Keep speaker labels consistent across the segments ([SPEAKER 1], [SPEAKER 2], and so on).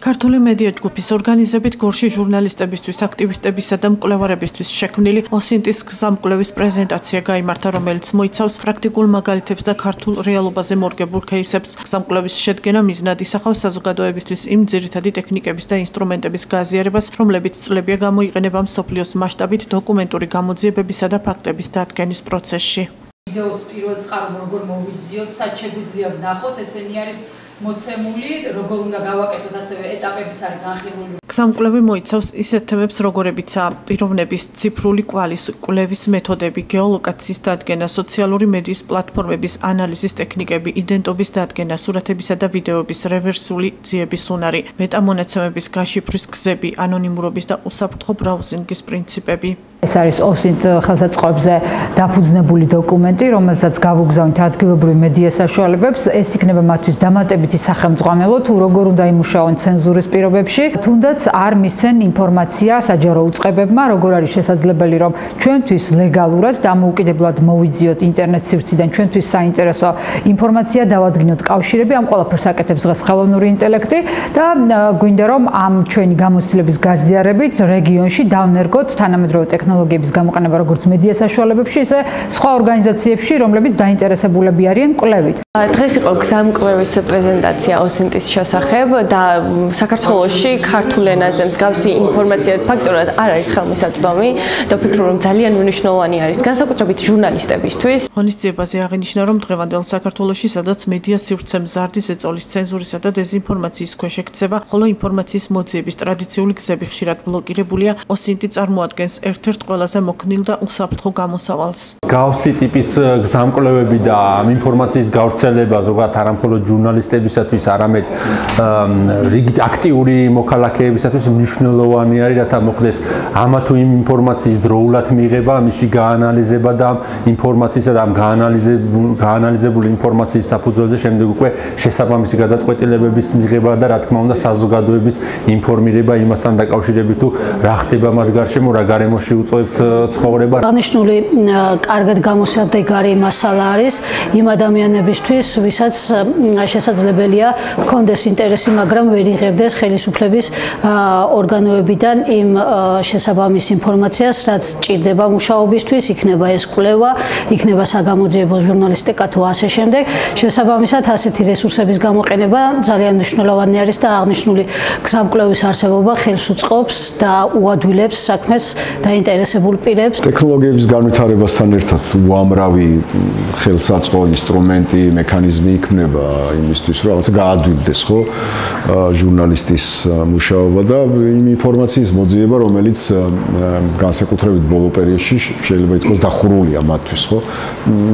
[SPEAKER 1] ქართული მედია ჯგუფის ორგანიზებით გორში ჟურნალისტებისთვის, აქტივისტებისა და მკვლევარებისთვის შექმნილი ოსინტის გზამკვლევის პრეზენტაცია გაიმართა, რომელიც მოიცავს პრაქტიკულ მაგალითებს და ქართულ რეალობაზე მორგებულ кейსებს. გზამკვლევის შედგენა მიზნად ისახავს საზოგადოებისთვის იმ ძირითადი ტექნიკების და ინსტრუმენტების გააზიარებას, რომლებიც წლებია გამოიყენება მსოფლიოს მასშტაბით დოკუმენტური გამოძიებებისა და ფაქტების დადგენის პროცესში.
[SPEAKER 2] ვიდეოს პირველ წყარომ როგორ მოვიზიოთ, სად შეგვიძლია ვნახოთ, ესენი არის მოცემული, როგორ უნდა გავაკეთოთ, ასევე ეტაპებიც არის განხილული.
[SPEAKER 1] გზამკვლევი მოიცავს ისეთ თემებს, როგორებიცაა პიროვნების ციფრული კვალის კვლევის მეთოდები, გეოლოკაციის დადგენა, სოციალური მედიის პლატფორმების ანალიზის ტექნიკები, იდენტობის დადგენა, სურათებისა და ვიდეოების რევერსული ძიების უნარი, მეტამონაცემების გაშიფვრის გზები, ანონიმურობის და უსაფრთხო ბრაუზინგის პრინციპები.
[SPEAKER 3] ეს არის ოსინტ ხელსაწყოებზე დაფუძნებული დოკუმენტი, რომელსაც გავუგზავნით ადგილობრივ მედია საშუალებებს. ეს იქნება მათთვის დამატებითი სახელმძღვანელო, თუ როგორ უნდა იმუშაონ ცენზურის პირობებში, თუნდაც არ მისცენ ინფორმაცია საჯარო უწყებებმა, როგორ არის შესაძლებელი, რომ ჩვენთვის ლეგალურად დამოუკიდებლად მოვიძიოთ ინტერნეტ სივრციდან ჩვენთვის საინტერესო ინფორმაცია, დავადგინოთ კავშირები, ამ ყველაფერს აკეთებს დღეს ხელოვნური ინტელექტი და გვინდა რომ ამ ჩვენი გამოცდილების გაზიარებით რეგიონში დავნერგოთ თანამედროვე ტექნოლოგიების გამოყენება როგორც მედია საშუალებებში, ისე სხვა ორგანიზაციებში, რომლებიც დაინტერესებულები არიან კვლევით.
[SPEAKER 4] დღეს იყო გზამკვლევის პრეზენტაცია ოსინტის შესახებ და საქართველოში ქართულ ენაზე მსგავსი ინფორმაცია ფაქტურად არ არის ხელმისაწვდომი და ვფიქრობ, რომ ძალიან მნიშვნელოვანი არის განსაკუთრებით ჟურნალისტებისთვის.
[SPEAKER 1] ღონისძიებაზე აღინიშნა, რომ დღევანდელ საქართველოში, სადაც მედია სივრცე მზარდი ზეწოლის ცენზურისა და დეზინფორმაციის ქვეშ ექცევა, ხოლო ინფორმაციის მოძიების ტრადიციული გზები ხშირად ბლოკირებულია, ოსინტი წარმოადგენს ერთ-ერთ ყველაზე მოქნილ და უსაფრთხო გამოსავალს.
[SPEAKER 5] Გავსი ტიპის გზამკვლევები და ინფორმაციის გავრცელება ზოგადად არა მხოლოდ ჟურნალისტებისათვის, არამედ რიგით აქტიური მოქალაქეებისათვის მნიშვნელოვანი არის, რათა მოხდეს ამა თუ იმ ინფორმაციის დროულად მიღება, მისი გაანალიზება და ინფორმაციისა და ამ გაანალიზებული ინფორმაციის საფუძველზე შემდეგ უკვე შესაბამისი გადაწყვეტილებების მიღება და რა თქმა უნდა საზოგადოების ინფორმირება იმასთან დაკავშირებით თუ რა ხდება მათ გარშემო, რა გარემოში უწევთ ცხოვრება.
[SPEAKER 6] აღნიშნული კარგად გამოსადეგარი მასალა არის იმ ადამიანებისთვის, ვისაც შესაძლებელია ჰქონდეს ინტერესი, მაგრამ ვერ იღებდეს ხელისუფლების ორგანოებიდან იმ შესაბამის ინფორმაციას, რაც ჭირდება მუშაობისთვის, იქნება ეს კვლევა, იქნება საგამოძიებო ჟურნალისტიკა თუ ასე შემდეგ. შესაბამისად, ასეთი რესურსების გამოყენება ძალიან მნიშვნელოვანი არის და აღნიშნული გზამკვლევის არსებობა ხელს უწყობს და უადვილებს საქმეს დაინტერესებულ პირებს.
[SPEAKER 7] ტექნოლოგიების განვითარებასთან ერთად უამრავი ხელსაწყო ინსტრუმენტი, მექანიზმი იქმნება იმისთვის, რომ რაღაცა გაადვილდეს, ხო, ჟურნალისტის მუშაობა და იმ ინფორმაციის მოძიება, რომელიც განსაკუთრებით ბოლო პერიოდში შეიძლება ითქვას დახურულია მათთვის, ხო.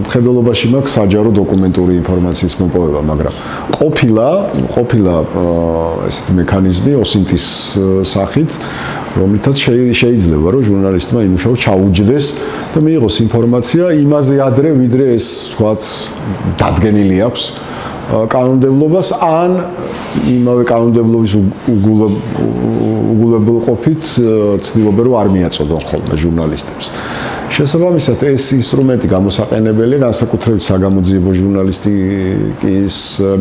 [SPEAKER 7] მხედველობაში მაქვს საჯარო დოკუმენტური ინფორმაციის მოპოვება, მაგრამ ყოფილა ესეთი მექანიზმი ოსინტის სახით, რომლითაც შეიძლება რომ ჟურნალისტმა იმუშაოს, ჩაუჯდეს და მიიღოს ინფორმაცია იმაზე ადრე, ვიდრე ეს თქვათ დადგენილი აქვს კანონმდებლობას ან იმავე კანონმდებლობის უგულებელყოფით ცდილობენ რომ არ მიაწოდონ ხოლმე ჟურნალისტებს. შესაბამისად ეს ინსტრუმენტი გამოსაყენებელია განსაკუთრებით საგამოძიებო ჟურნალისტიკის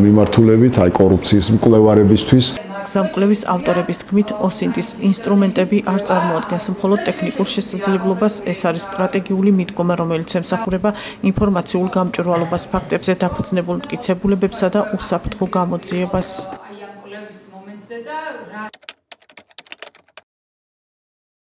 [SPEAKER 7] მიმართულებით, აი კორუფციის მკვლევარებისთვის.
[SPEAKER 1] გზამკვლევის ავტორების თქმით, ოსინტის ინსტრუმენტები არ წარმოადგენს მხოლოდ ტექნიკურ შესაძლებლობას, ეს არის სტრატეგიული მიდგომა, რომელიც ემსახურება ინფორმაციულ გამჭვირვალობას, ფაქტებზე დაფუძნებულ მტკიცებულებებსა და უსაფრთხო გამოძიებას.